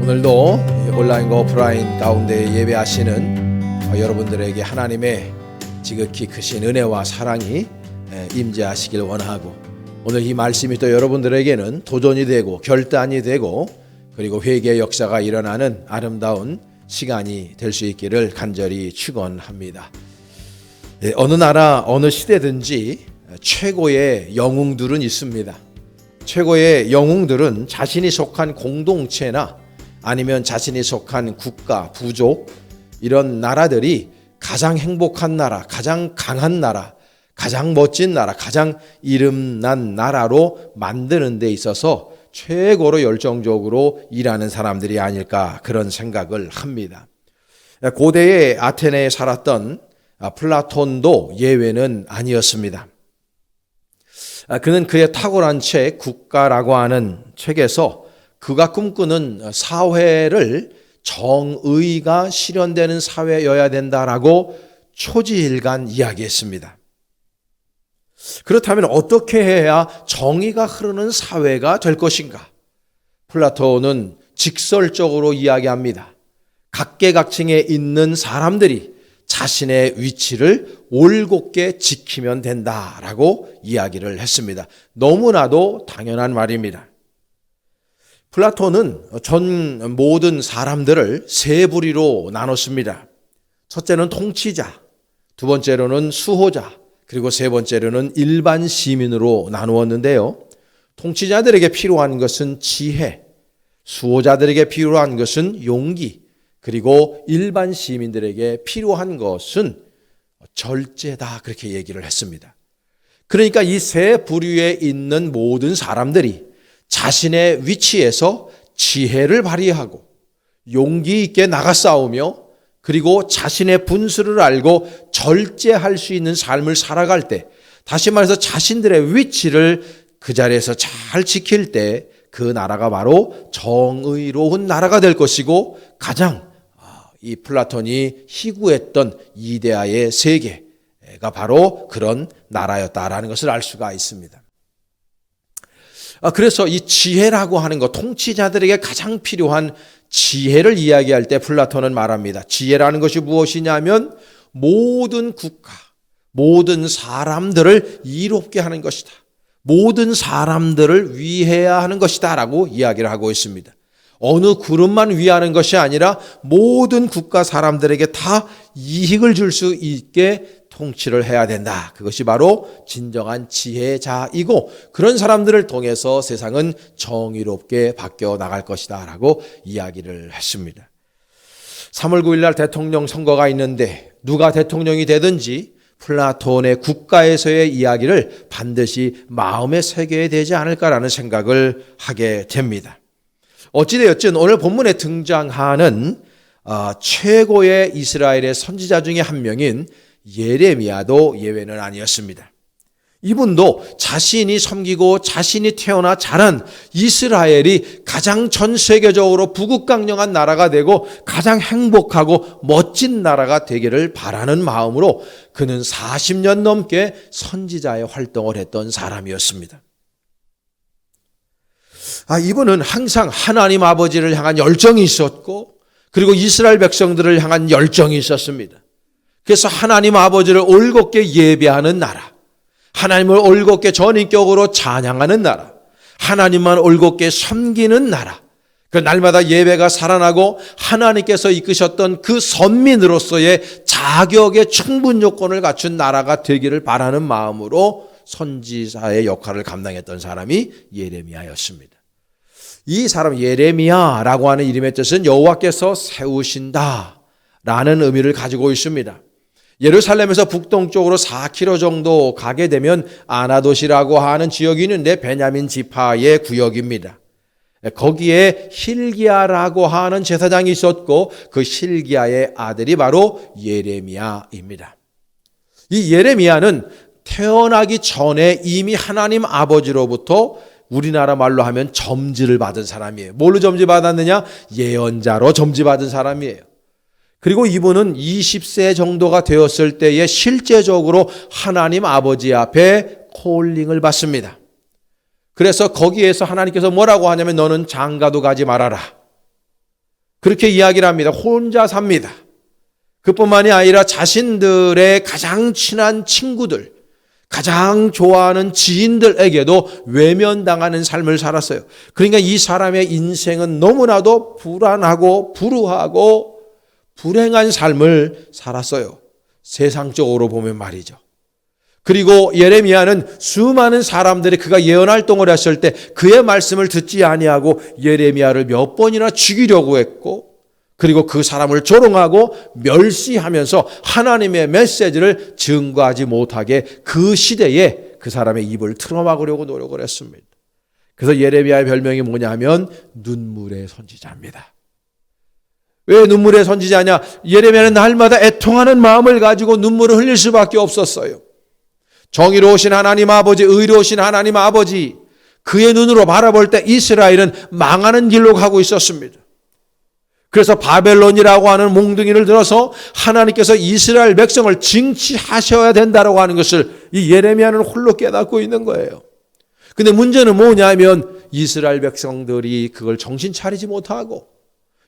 오늘도 온라인과 오프라인 가운데 예배하시는 여러분들에게 하나님의 지극히 크신 은혜와 사랑이 임재하시길 원하고, 오늘 이 말씀이 또 여러분들에게는 도전이 되고 결단이 되고 그리고 회개의 역사가 일어나는 아름다운 시간이 될 수 있기를 간절히 축원합니다. 어느 나라 어느 시대든지 최고의 영웅들은 있습니다. 최고의 영웅들은 자신이 속한 공동체나 아니면 자신이 속한 국가, 부족, 이런 나라들이 가장 행복한 나라, 가장 강한 나라, 가장 멋진 나라, 가장 이름난 나라로 만드는 데 있어서 최고로 열정적으로 일하는 사람들이 아닐까, 그런 생각을 합니다. 고대의 아테네에 살았던 플라톤도 예외는 아니었습니다. 그는 그의 탁월한 책 국가라고 하는 책에서 그가 꿈꾸는 사회를 정의가 실현되는 사회여야 된다라고 초지일간 이야기했습니다. 그렇다면 어떻게 해야 정의가 흐르는 사회가 될 것인가? 플라톤은 직설적으로 이야기합니다. 각계각층에 있는 사람들이 자신의 위치를 올곧게 지키면 된다라고 이야기를 했습니다. 너무나도 당연한 말입니다. 플라톤은 전 모든 사람들을 세 부류로 나눴습니다. 첫째는 통치자, 두 번째로는 수호자, 그리고 세 번째로는 일반 시민으로 나누었는데요. 통치자들에게 필요한 것은 지혜, 수호자들에게 필요한 것은 용기, 그리고 일반 시민들에게 필요한 것은 절제다, 그렇게 얘기를 했습니다. 그러니까 이 세 부류에 있는 모든 사람들이 자신의 위치에서 지혜를 발휘하고 용기 있게 나가 싸우며, 그리고 자신의 분수를 알고 절제할 수 있는 삶을 살아갈 때, 다시 말해서 자신들의 위치를 그 자리에서 잘 지킬 때 그 나라가 바로 정의로운 나라가 될 것이고, 가장 이 플라톤이 희구했던 이데아의 세계가 바로 그런 나라였다라는 것을 알 수가 있습니다. 그래서 이 지혜라고 하는 것, 통치자들에게 가장 필요한 지혜를 이야기할 때 플라톤은 말합니다. 지혜라는 것이 무엇이냐면 모든 국가, 모든 사람들을 이롭게 하는 것이다. 모든 사람들을 위해야 하는 것이다 라고 이야기를 하고 있습니다. 어느 그룹만 위하는 것이 아니라 모든 국가 사람들에게 다 이익을 줄 수 있게 통치를 해야 된다. 그것이 바로 진정한 지혜자이고, 그런 사람들을 통해서 세상은 정의롭게 바뀌어 나갈 것이다 라고 이야기를 했습니다. 3월 9일 날 대통령 선거가 있는데 누가 대통령이 되든지 플라톤의 국가에서의 이야기를 반드시 마음에 새겨야 되지 않을까라는 생각을 하게 됩니다. 어찌되었든 오늘 본문에 등장하는 최고의 이스라엘의 선지자 중에 한 명인 예레미야도 예외는 아니었습니다. 이분도 자신이 섬기고 자신이 태어나 자란 이스라엘이 가장 전 세계적으로 부국강령한 나라가 되고 가장 행복하고 멋진 나라가 되기를 바라는 마음으로 그는 40년 넘게 선지자의 활동을 했던 사람이었습니다. 이분은 항상 하나님 아버지를 향한 열정이 있었고, 그리고 이스라엘 백성들을 향한 열정이 있었습니다. 그래서 하나님 아버지를 올곧게 예배하는 나라, 하나님을 올곧게 전인격으로 찬양하는 나라, 하나님만 올곧게 섬기는 나라, 그 날마다 예배가 살아나고 하나님께서 이끄셨던 그 선민으로서의 자격의 충분 요건을 갖춘 나라가 되기를 바라는 마음으로 선지자의 역할을 감당했던 사람이 예레미야였습니다. 이 사람 예레미야라고 하는 이름의 뜻은 여호와께서 세우신다 라는 의미를 가지고 있습니다. 예루살렘에서 북동쪽으로 4km 정도 가게 되면 아나돗이라고 하는 지역이 있는데 베냐민 지파의 구역입니다. 거기에 hil기야라고 하는 제사장이 있었고 그 hil기야의 아들이 바로 예레미야입니다. 이 예레미야는 태어나기 전에 이미 하나님 아버지로부터 우리나라 말로 하면 점지를 받은 사람이에요. 뭘로 점지받았느냐? 예언자로 점지받은 사람이에요. 그리고 이분은 20세 정도가 되었을 때에 실제적으로 하나님 아버지 앞에 콜링을 받습니다. 그래서 거기에서 하나님께서 뭐라고 하냐면 너는 장가도 가지 말아라. 그렇게 이야기를 합니다. 혼자 삽니다. 그뿐만이 아니라 자신들의 가장 친한 친구들, 가장 좋아하는 지인들에게도 외면당하는 삶을 살았어요. 그러니까 이 사람의 인생은 너무나도 불안하고 불우하고 불행한 삶을 살았어요. 세상적으로 보면 말이죠. 그리고 예레미야는 수많은 사람들이 그가 예언 활동을 했을 때 그의 말씀을 듣지 아니하고 예레미야를 몇 번이나 죽이려고 했고, 그리고 그 사람을 조롱하고 멸시하면서 하나님의 메시지를 증거하지 못하게 그 시대에 그 사람의 입을 틀어막으려고 노력을 했습니다. 그래서 예레미야의 별명이 뭐냐 하면 눈물의 선지자입니다. 왜 눈물의 선지자냐? 예레미야는 날마다 애통하는 마음을 가지고 눈물을 흘릴 수밖에 없었어요. 정의로우신 하나님 아버지, 의로우신 하나님 아버지, 그의 눈으로 바라볼 때 이스라엘은 망하는 길로 가고 있었습니다. 그래서 바벨론이라고 하는 몽둥이를 들어서 하나님께서 이스라엘 백성을 징치하셔야 된다고 하는 것을 이 예레미야는 홀로 깨닫고 있는 거예요. 근데 문제는 뭐냐면 이스라엘 백성들이 그걸 정신 차리지 못하고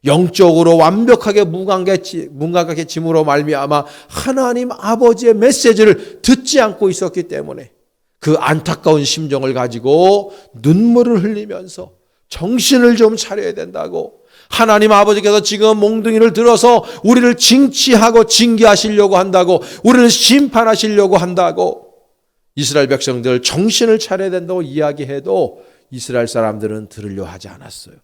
영적으로 완벽하게 무감각해짐으로 말미암아 하나님 아버지의 메시지를 듣지 않고 있었기 때문에 그 안타까운 심정을 가지고 눈물을 흘리면서 정신을 좀 차려야 된다고, 하나님 아버지께서 지금 몽둥이를 들어서 우리를 징치하고 징계하시려고 한다고, 우리를 심판하시려고 한다고 이스라엘 백성들 정신을 차려야 된다고 이야기해도 이스라엘 사람들은 들으려 하지 않았어요.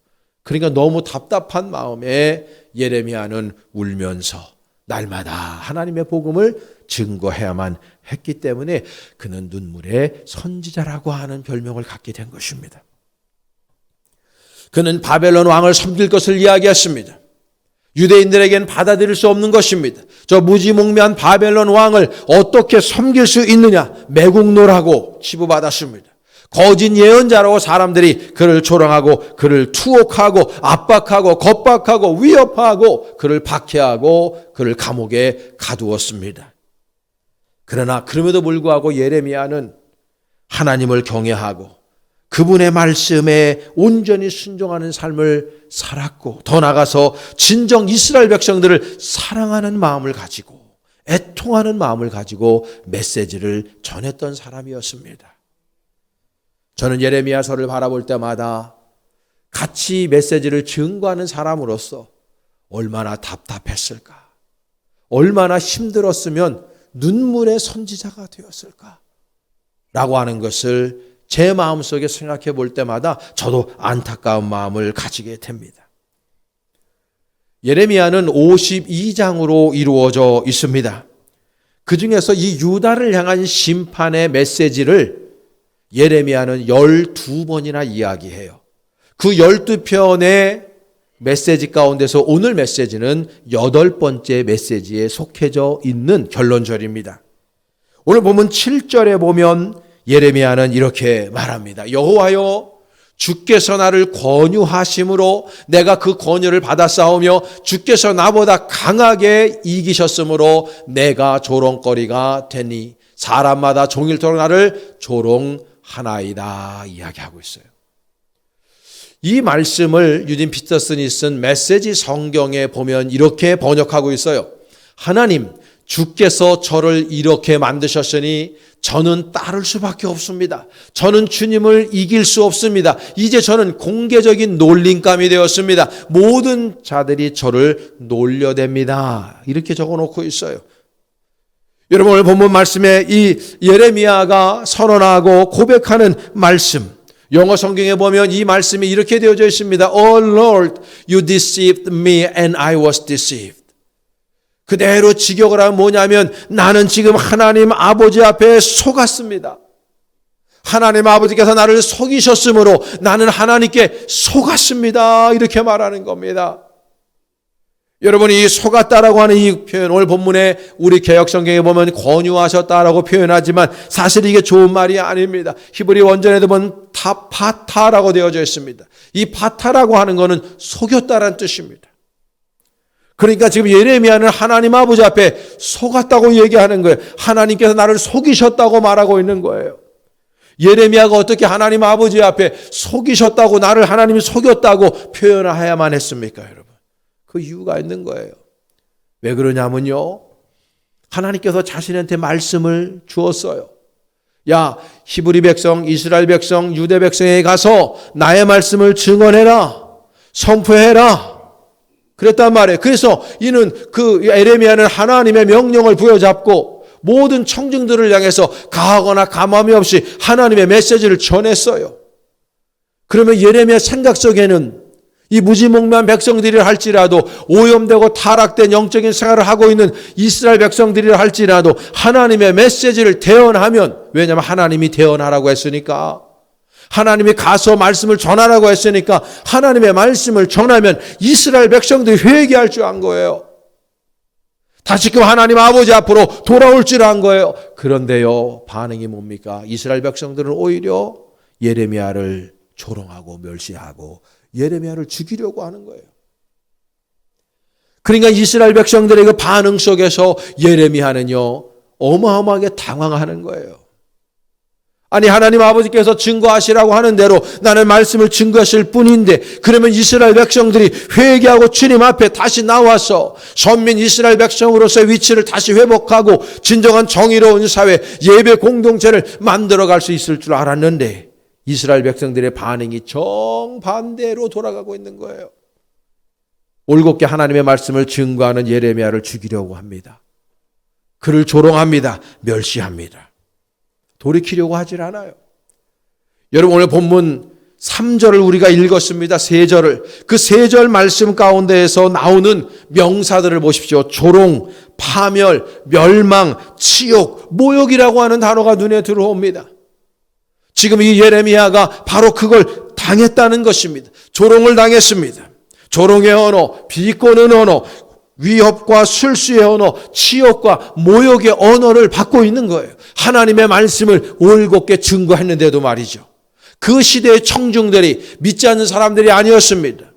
그러니까 너무 답답한 마음에 예레미야는 울면서 날마다 하나님의 복음을 증거해야만 했기 때문에 그는 눈물의 선지자라고 하는 별명을 갖게 된 것입니다. 그는 바벨론 왕을 섬길 것을 이야기했습니다. 유대인들에게는 받아들일 수 없는 것입니다. 저 무지몽매한 바벨론 왕을 어떻게 섬길 수 있느냐, 매국노라고 치부받았습니다. 거짓 예언자라고 사람들이 그를 조롱하고 그를 투옥하고 압박하고 겁박하고 위협하고 그를 박해하고 그를 감옥에 가두었습니다. 그러나 그럼에도 불구하고 예레미야는 하나님을 경외하고 그분의 말씀에 온전히 순종하는 삶을 살았고, 더 나아가서 진정 이스라엘 백성들을 사랑하는 마음을 가지고 애통하는 마음을 가지고 메시지를 전했던 사람이었습니다. 저는 예레미야서를 바라볼 때마다 같이 메시지를 증거하는 사람으로서 얼마나 답답했을까, 얼마나 힘들었으면 눈물의 선지자가 되었을까 라고 하는 것을 제 마음속에 생각해 볼 때마다 저도 안타까운 마음을 가지게 됩니다. 예레미야는 52장으로 이루어져 있습니다. 그 중에서 이 유다를 향한 심판의 메시지를 예레미야는 12번이나 이야기해요. 그 12편의 메시지 가운데서 오늘 메시지는 8번째 메시지에 속해져 있는 결론절입니다. 오늘 보면 7절에 보면 예레미야는 이렇게 말합니다. 여호와여, 주께서 나를 권유하심으로 내가 그 권유를 받아싸우며 주께서 나보다 강하게 이기셨으므로 내가 조롱거리가 되니 사람마다 종일토록 나를 조롱하나이다 이야기하고 있어요. 이 말씀을 유진 피터슨이 쓴 메시지 성경에 보면 이렇게 번역하고 있어요. 하나님, 주께서 저를 이렇게 만드셨으니 저는 따를 수밖에 없습니다. 저는 주님을 이길 수 없습니다. 이제 저는 공개적인 놀림감이 되었습니다. 모든 자들이 저를 놀려댑니다. 이렇게 적어놓고 있어요. 여러분, 오늘 본문 말씀에 이 예레미야가 선언하고 고백하는 말씀, 영어 성경에 보면 이 말씀이 이렇게 되어져 있습니다. Oh Lord, you deceived me and I was deceived. 그대로 직역을 하면 뭐냐면 나는 지금 하나님 아버지 앞에 속았습니다. 하나님 아버지께서 나를 속이셨으므로 나는 하나님께 속았습니다. 이렇게 말하는 겁니다. 여러분이 이 속았다라고 하는 이 표현, 오늘 본문에 우리 개역성경에 보면 권유하셨다라고 표현하지만 사실 이게 좋은 말이 아닙니다. 히브리 원전에도 보면 파타라고 되어져 있습니다. 이 파타라고 하는 것은 속였다라는 뜻입니다. 그러니까 지금 예레미야는 하나님 아버지 앞에 속았다고 얘기하는 거예요. 하나님께서 나를 속이셨다고 말하고 있는 거예요. 예레미야가 어떻게 하나님 아버지 앞에 속이셨다고, 나를 하나님이 속였다고 표현해야만 했습니까, 여러분? 그 이유가 있는 거예요. 왜 그러냐면요, 하나님께서 자신한테 말씀을 주었어요. 야, 히브리 백성, 이스라엘 백성, 유대 백성에 가서 나의 말씀을 증언해라, 선포해라, 그랬단 말이에요. 그래서 이는 예레미야는 하나님의 명령을 부여잡고 모든 청중들을 향해서 가하거나 감함이 없이 하나님의 메시지를 전했어요. 그러면 예레미야 생각 속에는 이 무지몽매한 백성들이라 할지라도, 오염되고 타락된 영적인 생활을 하고 있는 이스라엘 백성들이라 할지라도 하나님의 메시지를 대언하면, 왜냐하면 하나님이 대언하라고 했으니까, 하나님이 가서 말씀을 전하라고 했으니까 하나님의 말씀을 전하면 이스라엘 백성들이 회개할 줄 안 거예요. 다시금 하나님 아버지 앞으로 돌아올 줄 안 거예요. 그런데요, 반응이 뭡니까? 이스라엘 백성들은 오히려 예레미야를 조롱하고 멸시하고 예레미야를 죽이려고 하는 거예요. 그러니까 이스라엘 백성들의 그 반응 속에서 예레미야는요, 어마어마하게 당황하는 거예요. 아니, 하나님 아버지께서 증거하시라고 하는 대로 나는 말씀을 증거하실 뿐인데, 그러면 이스라엘 백성들이 회개하고 주님 앞에 다시 나와서 선민 이스라엘 백성으로서의 위치를 다시 회복하고 진정한 정의로운 사회, 예배 공동체를 만들어갈 수 있을 줄 알았는데 이스라엘 백성들의 반응이 정반대로 돌아가고 있는 거예요. 올곧게 하나님의 말씀을 증거하는 예레미야를 죽이려고 합니다. 그를 조롱합니다. 멸시합니다. 돌이키려고 하질 않아요. 여러분, 오늘 본문 3절을 우리가 읽었습니다. 3절을. 그 3절 말씀 가운데에서 나오는 명사들을 보십시오. 조롱, 파멸, 멸망, 치욕, 모욕이라고 하는 단어가 눈에 들어옵니다. 지금 이 예레미야가 바로 그걸 당했다는 것입니다. 조롱을 당했습니다. 조롱의 언어, 비꼬는 언어, 위협과 술수의 언어, 치욕과 모욕의 언어를 받고 있는 거예요. 하나님의 말씀을 올곧게 증거했는데도 말이죠. 그 시대의 청중들이 믿지 않는 사람들이 아니었습니다.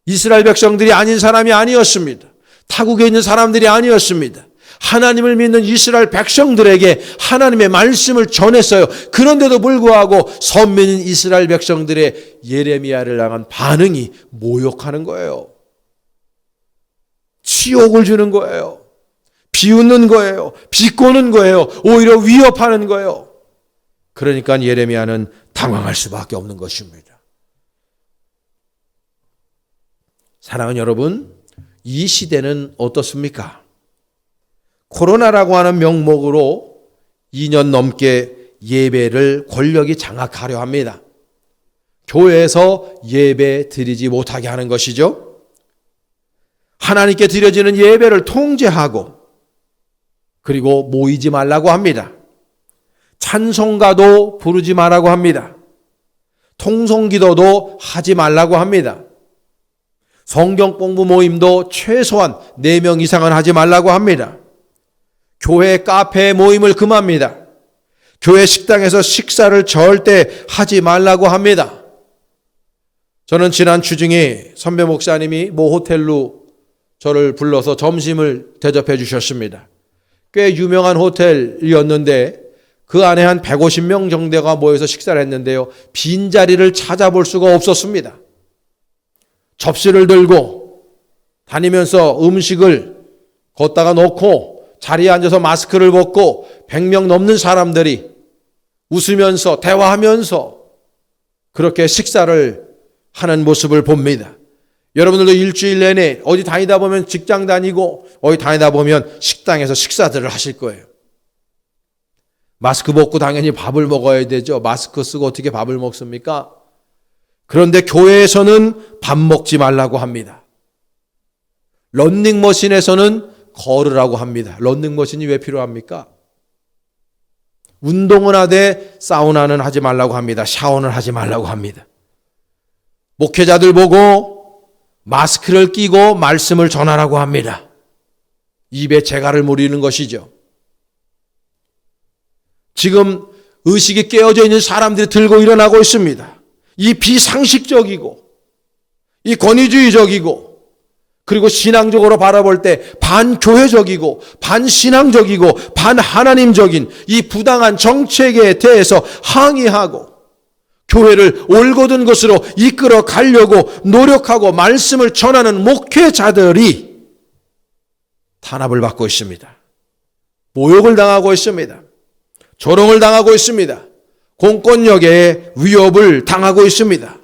이스라엘 백성들이 아닌 사람이 아니었습니다. 타국에 있는 사람들이 아니었습니다. 하나님을 믿는 이스라엘 백성들에게 하나님의 말씀을 전했어요. 그런데도 불구하고 선민인 이스라엘 백성들의 예레미야를 향한 반응이 모욕하는 거예요. 치욕을 주는 거예요. 비웃는 거예요. 비꼬는 거예요. 오히려 위협하는 거예요. 그러니까 예레미야는 당황할 수밖에 없는 것입니다. 사랑하는 여러분, 이 시대는 어떻습니까? 코로나라고 하는 명목으로 2년 넘게 예배를 권력이 장악하려 합니다. 교회에서 예배 드리지 못하게 하는 것이죠. 하나님께 드려지는 예배를 통제하고, 그리고 모이지 말라고 합니다. 찬송가도 부르지 말라고 합니다. 통성기도도 하지 말라고 합니다. 성경 공부 모임도 최소한 4명 이상은 하지 말라고 합니다. 교회 카페 모임을 금합니다. 교회 식당에서 식사를 절대 하지 말라고 합니다. 저는 지난 주중에 선배 목사님이 모 호텔로 저를 불러서 점심을 대접해 주셨습니다. 꽤 유명한 호텔이었는데 그 안에 한 150명 정도가 모여서 식사를 했는데요. 빈자리를 찾아볼 수가 없었습니다. 접시를 들고 다니면서 음식을 걷다가 놓고 자리에 앉아서 마스크를 벗고 100명 넘는 사람들이 웃으면서 대화하면서 그렇게 식사를 하는 모습을 봅니다. 여러분들도 일주일 내내 어디 다니다 보면 직장 다니고 어디 다니다 보면 식당에서 식사들을 하실 거예요. 마스크 벗고 당연히 밥을 먹어야 되죠. 마스크 쓰고 어떻게 밥을 먹습니까? 그런데 교회에서는 밥 먹지 말라고 합니다. 런닝머신에서는 걸으라고 합니다. 런닝머신이 왜 필요합니까? 운동은 하되 사우나는 하지 말라고 합니다. 샤워는 하지 말라고 합니다. 목회자들 보고 마스크를 끼고 말씀을 전하라고 합니다. 입에 재갈을 무리는 것이죠. 지금 의식이 깨어져 있는 사람들이 들고 일어나고 있습니다. 이 비상식적이고 이 권위주의적이고 그리고 신앙적으로 바라볼 때 반교회적이고 반신앙적이고 반하나님적인 이 부당한 정책에 대해서 항의하고 교회를 올곧은 것으로 이끌어 가려고 노력하고 말씀을 전하는 목회자들이 탄압을 받고 있습니다. 모욕을 당하고 있습니다. 조롱을 당하고 있습니다. 공권력의 위협을 당하고 있습니다.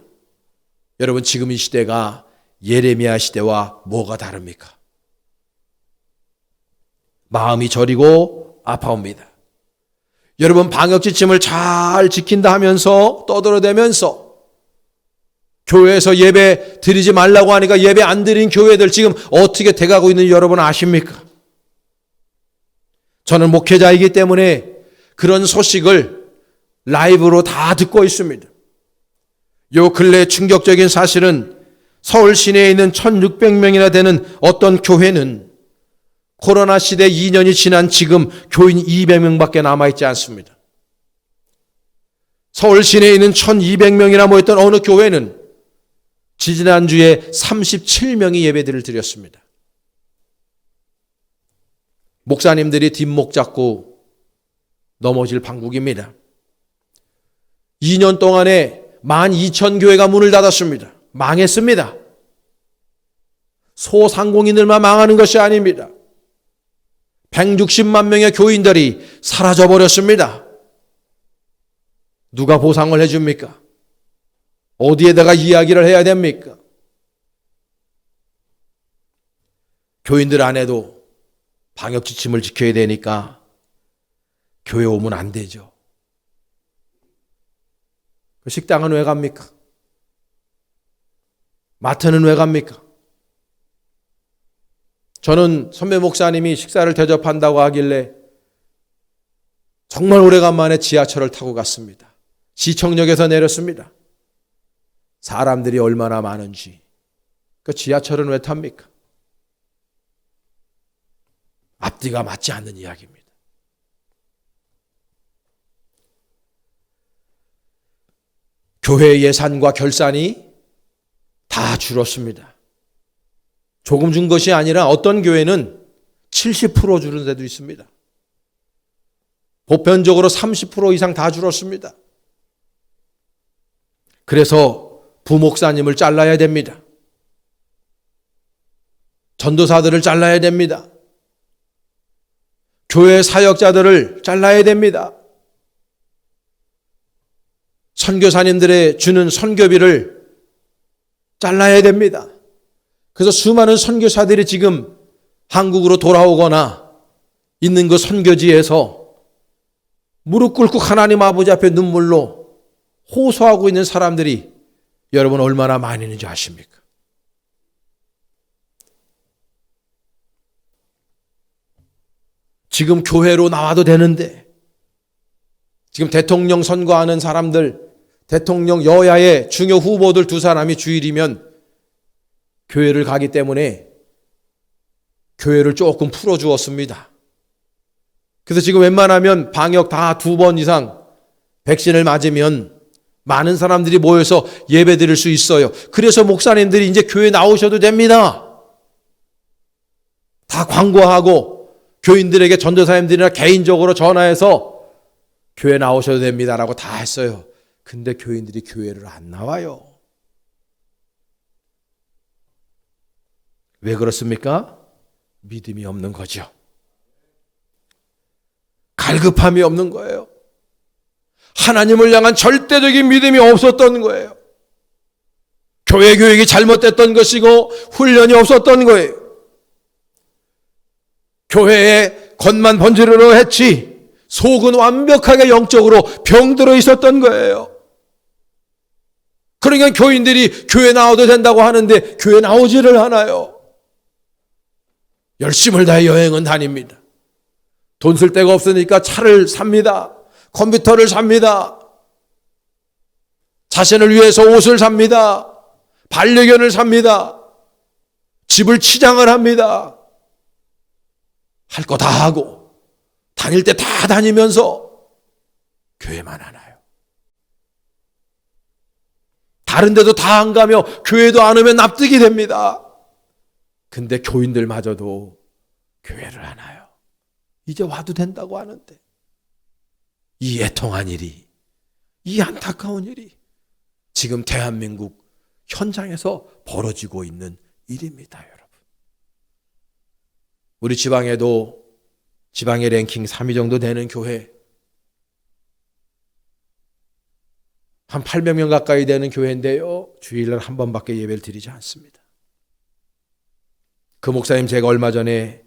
여러분, 지금 이 시대가 예레미야 시대와 뭐가 다릅니까? 마음이 저리고 아파옵니다. 여러분, 방역지침을 잘 지킨다 하면서 떠들어대면서 교회에서 예배 드리지 말라고 하니까 예배 안 드린 교회들 지금 어떻게 돼가고 있는지 여러분 아십니까? 저는 목회자이기 때문에 그런 소식을 라이브로 다 듣고 있습니다. 요 근래 충격적인 사실은 서울 시내에 있는 1600명이나 되는 어떤 교회는 코로나 시대 2년이 지난 지금 교인 200명밖에 남아있지 않습니다. 서울 시내에 있는 1200명이나 모였던 어느 교회는 지지난주에 37명이 예배들을 드렸습니다. 목사님들이 뒷목 잡고 넘어질 판국입니다. 2년 동안에 12,000교회가 문을 닫았습니다. 망했습니다. 소상공인들만 망하는 것이 아닙니다. 160만 명의 교인들이 사라져버렸습니다. 누가 보상을 해줍니까? 어디에다가 이야기를 해야 됩니까? 교인들 안에도 방역지침을 지켜야 되니까 교회 오면 안 되죠. 식당은 왜 갑니까? 마트는 왜 갑니까? 저는 선배 목사님이 식사를 대접한다고 하길래 정말 오래간만에 지하철을 타고 갔습니다. 시청역에서 내렸습니다. 사람들이 얼마나 많은지. 그 지하철은 왜 탑니까? 앞뒤가 맞지 않는 이야기입니다. 교회 예산과 결산이 다 줄었습니다. 조금 준 것이 아니라 어떤 교회는 70% 줄은 데도 있습니다. 보편적으로 30% 이상 다 줄었습니다. 그래서 부목사님을 잘라야 됩니다. 전도사들을 잘라야 됩니다. 교회 사역자들을 잘라야 됩니다. 선교사님들의 주는 선교비를 잘라야 됩니다. 그래서 수많은 선교사들이 지금 한국으로 돌아오거나 있는 그 선교지에서 무릎 꿇고 하나님 아버지 앞에 눈물로 호소하고 있는 사람들이 여러분 얼마나 많이 있는지 아십니까? 지금 교회로 나와도 되는데 지금 대통령 선거하는 사람들, 대통령 여야의 중요 후보들 두 사람이 주일이면 교회를 가기 때문에 교회를 조금 풀어주었습니다. 그래서 지금 웬만하면 방역 다 2번 이상 백신을 맞으면 많은 사람들이 모여서 예배 드릴 수 있어요. 그래서 목사님들이 이제 교회 나오셔도 됩니다. 다 광고하고 교인들에게 전도사님들이나 개인적으로 전화해서 교회 나오셔도 됩니다라고 다 했어요. 근데 교인들이 교회를 안 나와요. 왜 그렇습니까? 믿음이 없는 거죠. 갈급함이 없는 거예요. 하나님을 향한 절대적인 믿음이 없었던 거예요. 교회 교육이 잘못됐던 것이고 훈련이 없었던 거예요. 교회에 겉만 번지르르 했지 속은 완벽하게 영적으로 병들어 있었던 거예요. 그러니까 교인들이 교회 나와도 된다고 하는데 교회 나오지를 않아요. 열심을 다해 여행은 다닙니다. 돈 쓸 데가 없으니까 차를 삽니다. 컴퓨터를 삽니다. 자신을 위해서 옷을 삽니다. 반려견을 삽니다. 집을 치장을 합니다. 할 거 다 하고 다닐 때 다 다니면서 교회만 하나요? 다른 데도 다 안 가며 교회도 안 오면 납득이 됩니다. 근데 교인들마저도 교회를 안 와요. 이제 와도 된다고 하는데 이 애통한 일이, 이 안타까운 일이 지금 대한민국 현장에서 벌어지고 있는 일입니다, 여러분. 우리 지방에도 지방의 랭킹 3위 정도 되는 교회, 한 800명 가까이 되는 교회인데요, 주일날 한 번밖에 예배를 드리지 않습니다. 그 목사님 제가 얼마 전에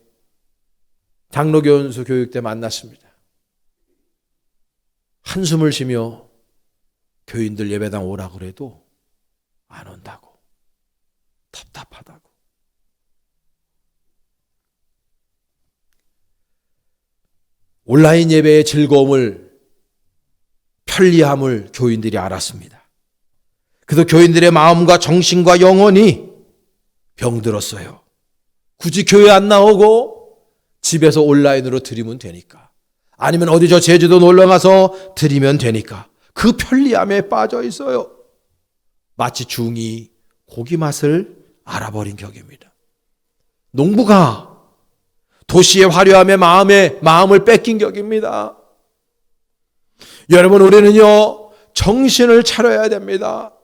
장로교원수 교육 때 만났습니다. 한숨을 쉬며 교인들 예배당 오라고 그래도 안 온다고, 답답하다고. 온라인 예배의 즐거움을, 편리함을 교인들이 알았습니다. 그래서 교인들의 마음과 정신과 영혼이 병들었어요. 굳이 교회 안 나오고 집에서 온라인으로 드리면 되니까, 아니면 어디 저 제주도 놀러 가서 드리면 되니까 그 편리함에 빠져 있어요. 마치 중이 고기 맛을 알아버린 격입니다. 농부가 도시의 화려함에 마음을 뺏긴 격입니다. 여러분, 우리는요, 정신을 차려야 됩니다.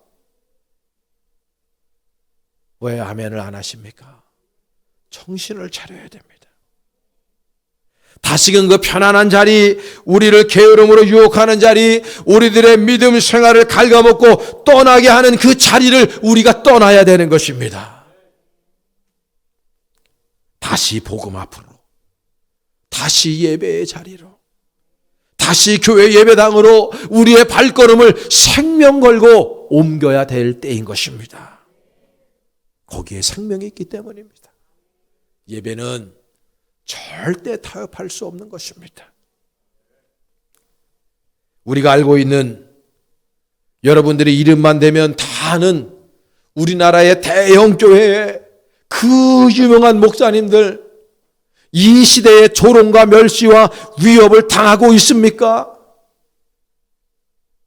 왜 아멘을 안 하십니까? 정신을 차려야 됩니다. 다시금 그 편안한 자리, 우리를 게으름으로 유혹하는 자리, 우리들의 믿음 생활을 갉아먹고 떠나게 하는 그 자리를 우리가 떠나야 되는 것입니다. 다시 복음 앞으로, 다시 예배의 자리로, 다시 교회 예배당으로 우리의 발걸음을 생명 걸고 옮겨야 될 때인 것입니다. 거기에 생명이 있기 때문입니다. 예배는 절대 타협할 수 없는 것입니다. 우리가 알고 있는, 여러분들이 이름만 대면 다 아는 우리나라의 대형 교회의 그 유명한 목사님들, 이 시대의 조롱과 멸시와 위협을 당하고 있습니까?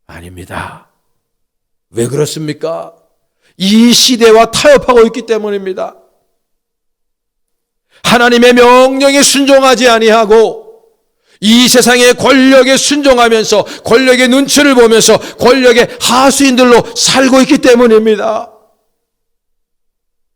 아닙니다. 왜 그렇습니까? 이 시대와 타협하고 있기 때문입니다. 하나님의 명령에 순종하지 아니하고 이 세상의 권력에 순종하면서 권력의 눈치를 보면서 권력의 하수인들로 살고 있기 때문입니다.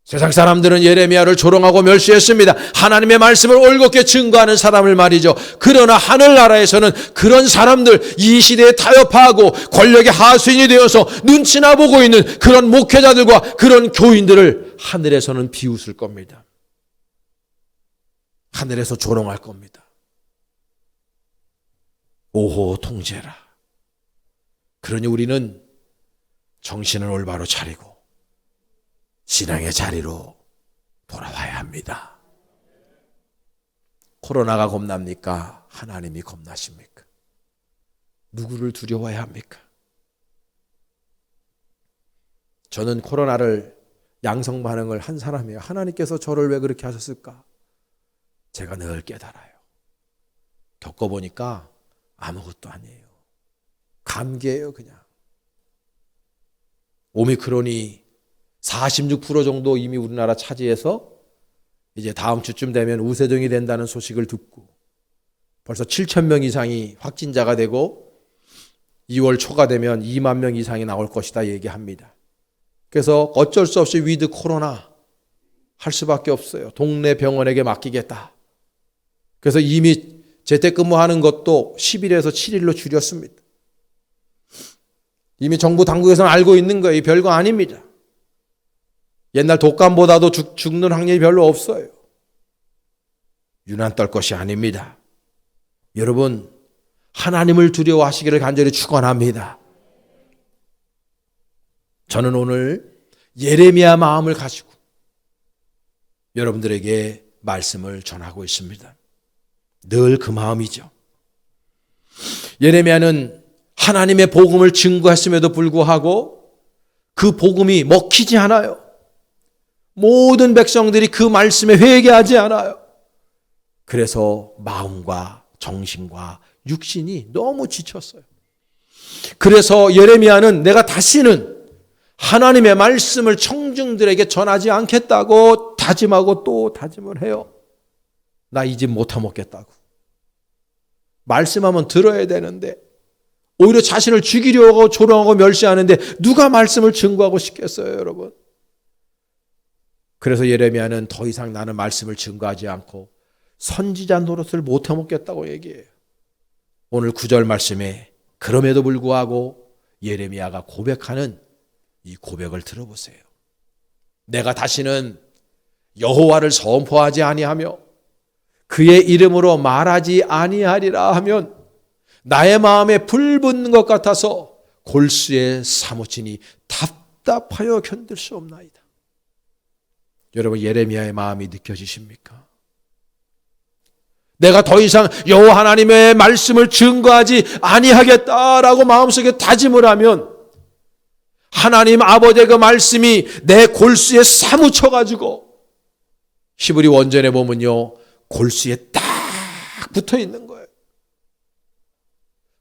세상 사람들은 예레미야를 조롱하고 멸시했습니다. 하나님의 말씀을 올곧게 증거하는 사람을 말이죠. 그러나 하늘나라에서는 그런 사람들, 이 시대에 타협하고 권력의 하수인이 되어서 눈치나 보고 있는 그런 목회자들과 그런 교인들을 하늘에서는 비웃을 겁니다. 하늘에서 조롱할 겁니다. 오호 통제라. 그러니 우리는 정신을 올바로 차리고 신앙의 자리로 돌아와야 합니다. 코로나가 겁납니까? 하나님이 겁나십니까? 누구를 두려워해야 합니까? 저는 코로나를 양성 반응을 한 사람이에요. 하나님께서 저를 왜 그렇게 하셨을까? 제가 늘 깨달아요. 겪어보니까 아무것도 아니에요. 감기예요, 그냥. 오미크론이 46% 정도 이미 우리나라 차지해서 이제 다음 주쯤 되면 우세종이 된다는 소식을 듣고 벌써 7천 명 이상이 확진자가 되고 2월 초가 되면 2만 명 이상이 나올 것이다 얘기합니다. 그래서 어쩔 수 없이 위드 코로나 할 수밖에 없어요. 동네 병원에게 맡기겠다. 그래서 이미 재택근무하는 것도 10일에서 7일로 줄였습니다. 이미 정부 당국에서는 알고 있는 거예요. 별거 아닙니다. 옛날 독감보다도 죽는 확률이 별로 없어요. 유난 떨 것이 아닙니다. 여러분, 하나님을 두려워하시기를 간절히 축원합니다. 저는 오늘 예레미야 마음을 가지고 여러분들에게 말씀을 전하고 있습니다. 늘 그 마음이죠. 예레미야는 하나님의 복음을 증거했음에도 불구하고 그 복음이 먹히지 않아요. 모든 백성들이 그 말씀에 회개하지 않아요. 그래서 마음과 정신과 육신이 너무 지쳤어요. 그래서 예레미야는 내가 다시는 하나님의 말씀을 청중들에게 전하지 않겠다고 다짐하고 또 다짐을 해요. 나 이 집 못 타먹겠다고. 말씀하면 들어야 되는데 오히려 자신을 죽이려고 조롱하고 멸시하는데 누가 말씀을 증거하고 싶겠어요, 여러분? 그래서 예레미야는 더 이상 나는 말씀을 증거하지 않고 선지자 노릇을 못 해먹겠다고 얘기해요. 오늘 9절 말씀에 그럼에도 불구하고 예레미야가 고백하는 이 고백을 들어보세요. 내가 다시는 여호와를 선포하지 아니하며 그의 이름으로 말하지 아니하리라 하면 나의 마음에 불 붙는 것 같아서 골수에 사무치니 답답하여 견딜 수 없나이다. 여러분, 예레미야의 마음이 느껴지십니까? 내가 더 이상 여호와 하나님의 말씀을 증거하지 아니하겠다라고 마음속에 다짐을 하면 하나님 아버지의 그 말씀이 내 골수에 사무쳐가지고 히브리 원전에 보면요, 골수에 딱 붙어 있는 거예요.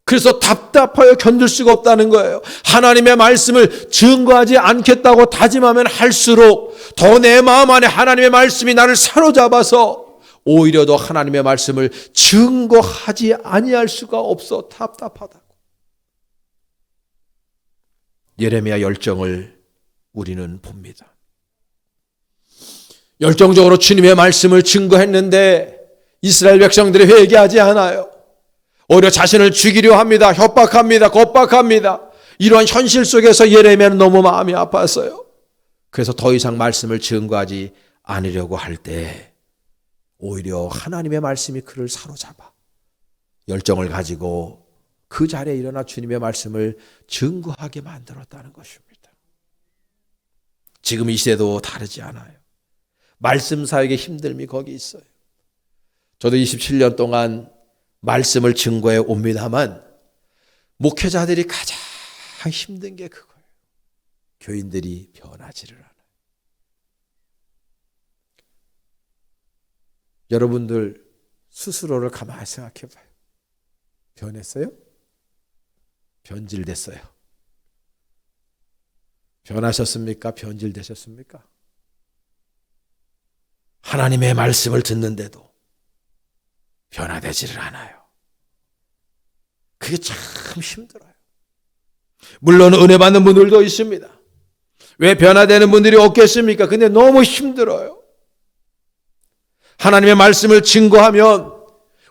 그래서 답답하여 견딜 수가 없다는 거예요. 하나님의 말씀을 증거하지 않겠다고 다짐하면 할수록 더 내 마음 안에 하나님의 말씀이 나를 사로잡아서 오히려 더 하나님의 말씀을 증거하지 아니할 수가 없어 답답하다고. 예레미야 열정을 우리는 봅니다. 열정적으로 주님의 말씀을 증거했는데 이스라엘 백성들이 회개하지 않아요. 오히려 자신을 죽이려 합니다. 협박합니다. 겁박합니다. 이러한 현실 속에서 예레미야는 너무 마음이 아팠어요. 그래서 더 이상 말씀을 증거하지 않으려고 할 때 오히려 하나님의 말씀이 그를 사로잡아 열정을 가지고 그 자리에 일어나 주님의 말씀을 증거하게 만들었다는 것입니다. 지금 이 시대도 다르지 않아요. 말씀 사역의 힘듦이 거기 있어요. 저도 27년 동안 말씀을 증거해 옵니다만 목회자들이 가장 힘든 게 그거예요. 교인들이 변하지를 않아요. 여러분들 스스로를 가만히 생각해 봐요. 변했어요? 변질됐어요? 변하셨습니까? 변질되셨습니까? 하나님의 말씀을 듣는데도 변화되지를 않아요. 그게 참 힘들어요. 물론 은혜 받는 분들도 있습니다. 왜 변화되는 분들이 없겠습니까? 근데 너무 힘들어요. 하나님의 말씀을 증거하면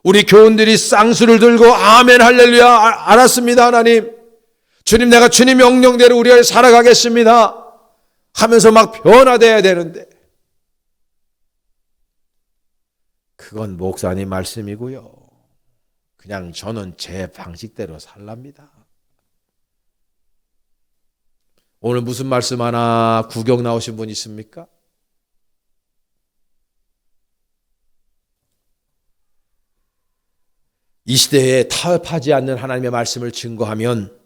우리 교훈들이 쌍수를 들고 아멘 할렐루야 알았습니다 하나님. 주님 내가 주님 명령대로 우리가 살아가겠습니다 하면서 막 변화돼야 되는데 그건 목사님 말씀이고요. 그냥 저는 제 방식대로 살랍니다. 오늘 무슨 말씀 하나 구경 나오신 분 있습니까? 이 시대에 타협하지 않는 하나님의 말씀을 증거하면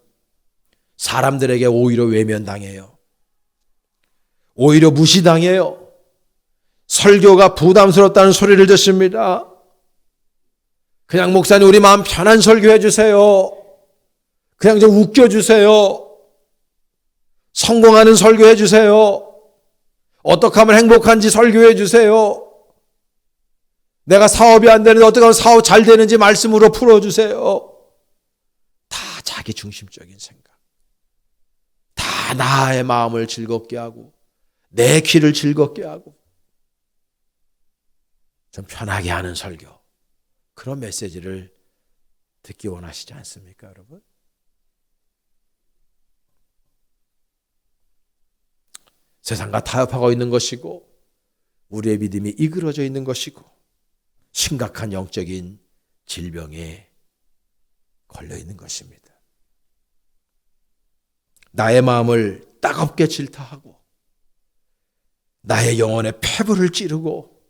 사람들에게 오히려 외면당해요. 오히려 무시당해요. 설교가 부담스럽다는 소리를 듣습니다. 그냥 목사님 우리 마음 편한 설교해 주세요. 그냥 좀 웃겨주세요. 성공하는 설교해 주세요. 어떻게 하면 행복한지 설교해 주세요. 내가 사업이 안 되는데 어떻게 하면 사업 잘 되는지 말씀으로 풀어주세요. 다 자기 중심적인 생각. 다 나의 마음을 즐겁게 하고 내 귀를 즐겁게 하고 좀 편하게 하는 설교. 그런 메시지를 듣기 원하시지 않습니까, 여러분? 세상과 타협하고 있는 것이고 우리의 믿음이 이그러져 있는 것이고 심각한 영적인 질병에 걸려 있는 것입니다. 나의 마음을 따갑게 질타하고 나의 영혼에 폐부를 찌르고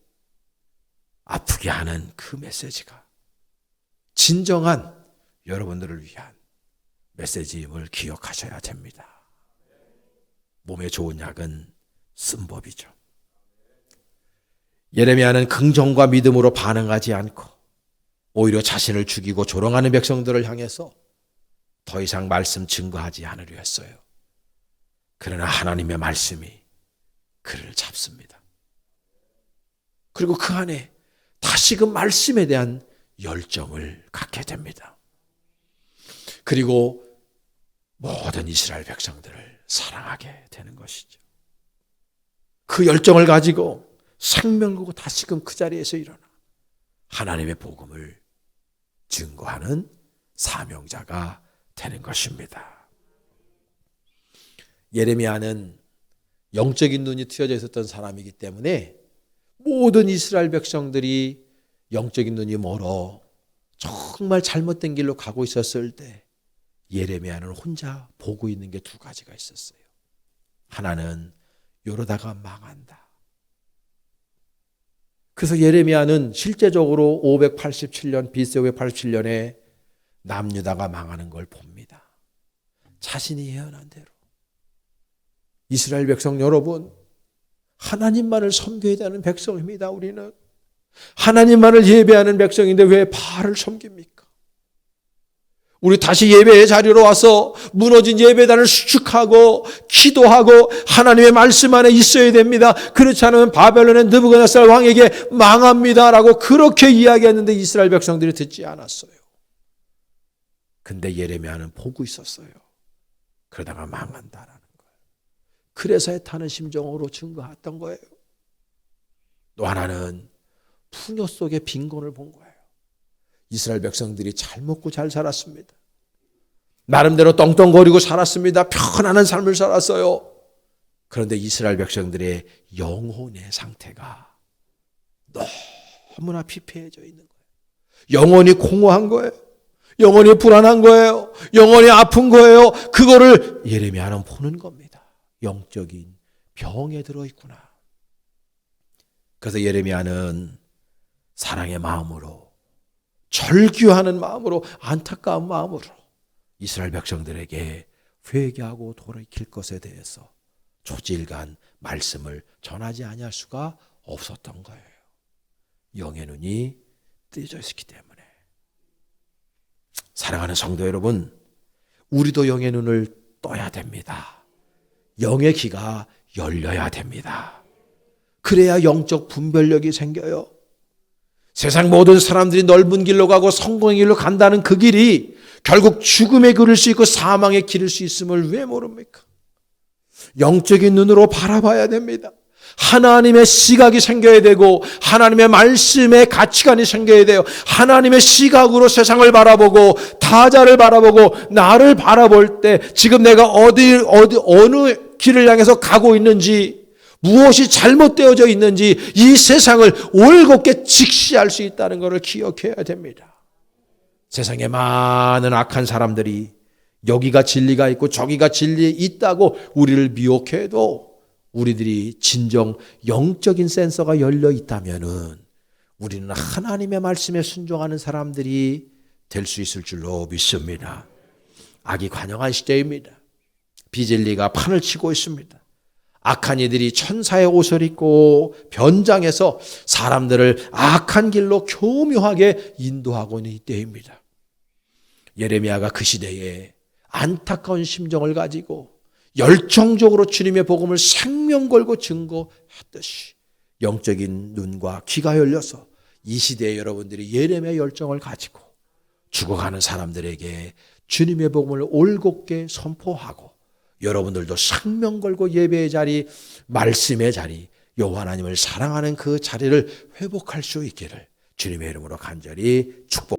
아프게 하는 그 메시지가 진정한 여러분들을 위한 메시지임을 기억하셔야 됩니다. 몸에 좋은 약은 쓴법이죠. 예레미야는 긍정과 믿음으로 반응하지 않고 오히려 자신을 죽이고 조롱하는 백성들을 향해서 더 이상 말씀 증거하지 않으려 했어요. 그러나 하나님의 말씀이 그를 잡습니다. 그리고 그 안에 다시금 말씀에 대한 열정을 갖게 됩니다. 그리고 모든 이스라엘 백성들을 사랑하게 되는 것이죠. 그 열정을 가지고 생명을 걸고 다시금 그 자리에서 일어나 하나님의 복음을 증거하는 사명자가 되는 것입니다. 예레미야는 영적인 눈이 트여져 있었던 사람이기 때문에 모든 이스라엘 백성들이 영적인 눈이 멀어 정말 잘못된 길로 가고 있었을 때 예레미야는 혼자 보고 있는 게 두 가지가 있었어요. 하나는 이러다가 망한다. 그래서 예레미야는 실제적으로 587년 BC 587년에 남유다가 망하는 걸 봅니다. 자신이 예언한 대로. 이스라엘 백성 여러분, 하나님만을 섬겨야 되는 백성입니다. 우리는 하나님만을 예배하는 백성인데 왜 바알을 섬깁니까? 우리 다시 예배의 자리로 와서 무너진 예배단을 수축하고 기도하고 하나님의 말씀 안에 있어야 됩니다. 그렇지 않으면 바벨론의 느부갓네살 왕에게 망합니다라고 그렇게 이야기했는데 이스라엘 백성들이 듣지 않았어요. 근데 예레미야는 보고 있었어요. 그러다가 망한다라는 거예요. 그래서 애타는 심정으로 증거했던 거예요. 또 하나는 풍요 속의 빈곤을 본 거예요. 이스라엘 백성들이 잘 먹고 잘 살았습니다. 나름대로 떵떵거리고 살았습니다. 편안한 삶을 살았어요. 그런데 이스라엘 백성들의 영혼의 상태가 너무나 피폐해져 있는 거예요. 영혼이 공허한 거예요. 영혼이 불안한 거예요. 영혼이 아픈 거예요. 그거를 예레미야는 보는 겁니다. 영적인 병에 들어있구나. 그래서 예레미야는 사랑의 마음으로, 절규하는 마음으로, 안타까운 마음으로 이스라엘 백성들에게 회개하고 돌이킬 것에 대해서 조질간 말씀을 전하지 아니할 수가 없었던 거예요. 영의 눈이 뜨여져 있었기 때문에. 사랑하는 성도 여러분, 우리도 영의 눈을 떠야 됩니다. 영의 귀가 열려야 됩니다. 그래야 영적 분별력이 생겨요. 세상 모든 사람들이 넓은 길로 가고 성공의 길로 간다는 그 길이 결국 죽음의 길일 수 있고 사망의 길일 수 있음을 왜 모릅니까? 영적인 눈으로 바라봐야 됩니다. 하나님의 시각이 생겨야 되고 하나님의 말씀의 가치관이 생겨야 돼요. 하나님의 시각으로 세상을 바라보고 타자를 바라보고 나를 바라볼 때 지금 내가 어느 길을 향해서 가고 있는지, 무엇이 잘못되어져 있는지 이 세상을 올곧게 직시할 수 있다는 것을 기억해야 됩니다. 세상에 많은 악한 사람들이 여기가 진리가 있고 저기가 진리 있다고 우리를 미혹해도 우리들이 진정 영적인 센서가 열려 있다면은 우리는 하나님의 말씀에 순종하는 사람들이 될 수 있을 줄로 믿습니다. 악이 관영한 시대입니다. 비진리가 판을 치고 있습니다. 악한 이들이 천사의 옷을 입고 변장해서 사람들을 악한 길로 교묘하게 인도하고 있는 이때입니다. 예레미야가 그 시대에 안타까운 심정을 가지고 열정적으로 주님의 복음을 생명 걸고 증거했듯이 영적인 눈과 귀가 열려서 이 시대에 여러분들이 예레미야 열정을 가지고 죽어가는 사람들에게 주님의 복음을 올곧게 선포하고 여러분들도 생명 걸고 예배의 자리, 말씀의 자리, 여호와 하나님을 사랑하는 그 자리를 회복할 수 있기를 주님의 이름으로 간절히 축복.